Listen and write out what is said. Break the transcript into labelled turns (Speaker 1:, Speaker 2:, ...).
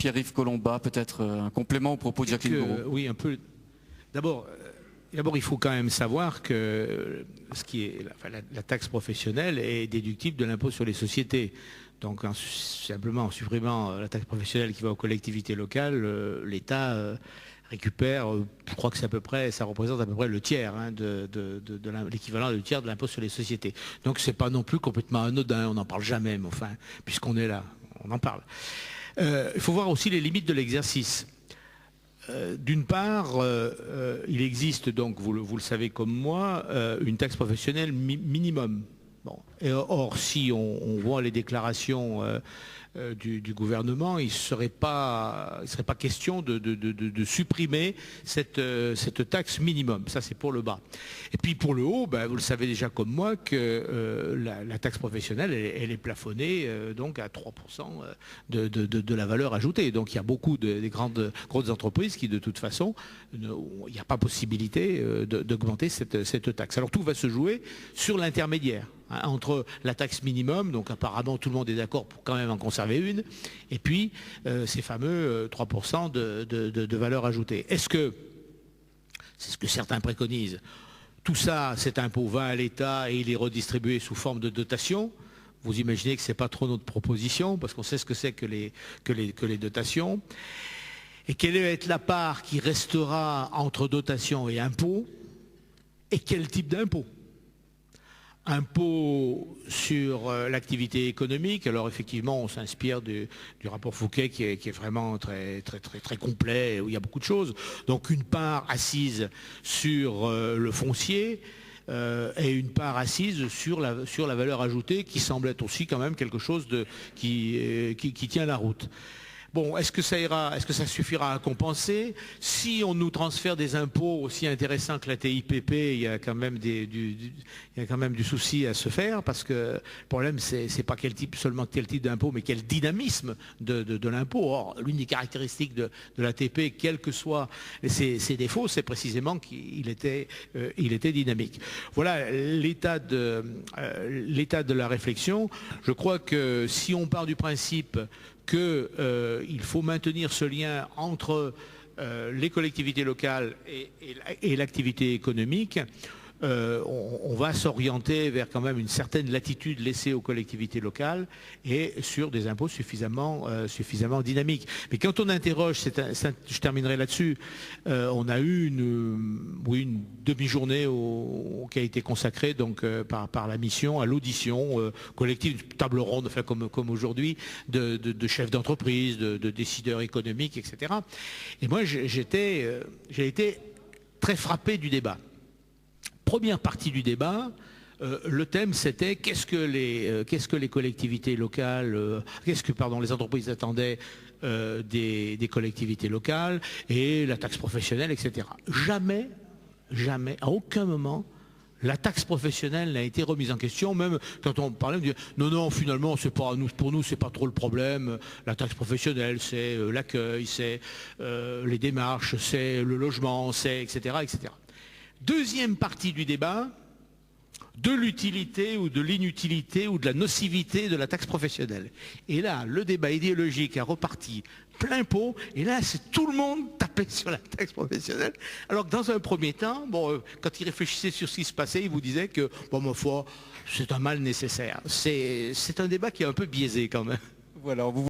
Speaker 1: Pierre-Yves Collombat, peut-être un complément au propos de Jacqueline Gouraud.
Speaker 2: Oui, un peu. D'abord, il faut quand même savoir que la taxe professionnelle est déductible de l'impôt sur les sociétés. Donc simplement en supprimant la taxe professionnelle qui va aux collectivités locales, l'État récupère, je crois que ça représente à peu près le tiers, de l'équivalent du tiers de l'impôt sur les sociétés. Donc c'est pas non plus complètement anodin, on n'en parle jamais, mais enfin, puisqu'on est là, on en parle. Il faut voir aussi les limites de l'exercice. D'une part, il existe donc, vous le savez comme moi, une taxe professionnelle minimum. Bon. Or, si on voit les déclarations du gouvernement, il ne serait pas question de supprimer cette taxe minimum. Ça, c'est pour le bas. Et puis pour le haut, vous le savez déjà comme moi que la taxe professionnelle, elle est plafonnée donc à 3% de la valeur ajoutée. Donc il y a beaucoup des grandes entreprises qui, de toute façon, il n'y a pas possibilité d'augmenter cette taxe. Alors tout va se jouer sur l'intermédiaire. Entre la taxe minimum, donc apparemment tout le monde est d'accord pour quand même en conserver une, et puis ces fameux 3% de valeur ajoutée. Est-ce que, c'est ce que certains préconisent, tout ça, cet impôt va à l'État et il est redistribué sous forme de dotation? Vous imaginez que ce n'est pas trop notre proposition, parce qu'on sait ce que c'est que les dotations. Et quelle va être la part qui restera entre dotation et impôt? Et quel type d'impôt? Impôt sur l'activité économique. Alors effectivement, on s'inspire du rapport Fouquet qui est vraiment très complet, où il y a beaucoup de choses. Donc une part assise sur le foncier et une part assise sur la valeur ajoutée, qui semble être aussi quand même quelque chose qui tient la route. Bon, est-ce que ça suffira à compenser? Si on nous transfère des impôts aussi intéressants que la TIPP, il y a quand même du souci à se faire, parce que le problème, c'est pas seulement quel type d'impôt, mais quel dynamisme de l'impôt. Or, l'une des caractéristiques de la TP, quels que soient ses défauts, c'est précisément qu'il était dynamique. Voilà l'état de la réflexion. Je crois que si on part du principe qu'il faut maintenir ce lien entre les collectivités locales et l'activité économique, on va s'orienter vers quand même une certaine latitude laissée aux collectivités locales et sur des impôts suffisamment dynamiques. Mais quand on interroge, je terminerai là-dessus, on a eu une demi-journée qui a été consacrée donc par la mission à l'audition collective, table ronde, enfin comme aujourd'hui, de chefs d'entreprise, de décideurs économiques, etc. Et moi, j'ai été très frappé du débat. Première partie du débat, le thème c'était qu'est-ce que les collectivités locales, les entreprises attendaient des collectivités locales et la taxe professionnelle, etc. Jamais, à aucun moment, la taxe professionnelle n'a été remise en question. Même quand on parlait, on disait non, finalement, pour nous, c'est pas trop le problème. La taxe professionnelle, c'est l'accueil, c'est les démarches, c'est le logement, c'est etc., etc. Deuxième partie du débat, de l'utilité ou de l'inutilité ou de la nocivité de la taxe professionnelle. Et là, le débat idéologique a reparti plein pot, et là, c'est tout le monde tapé sur la taxe professionnelle. Alors que dans un premier temps, quand il réfléchissait sur ce qui se passait, il vous disait que, ma foi, c'est un mal nécessaire. C'est un débat qui est un peu biaisé quand même.
Speaker 1: Voilà,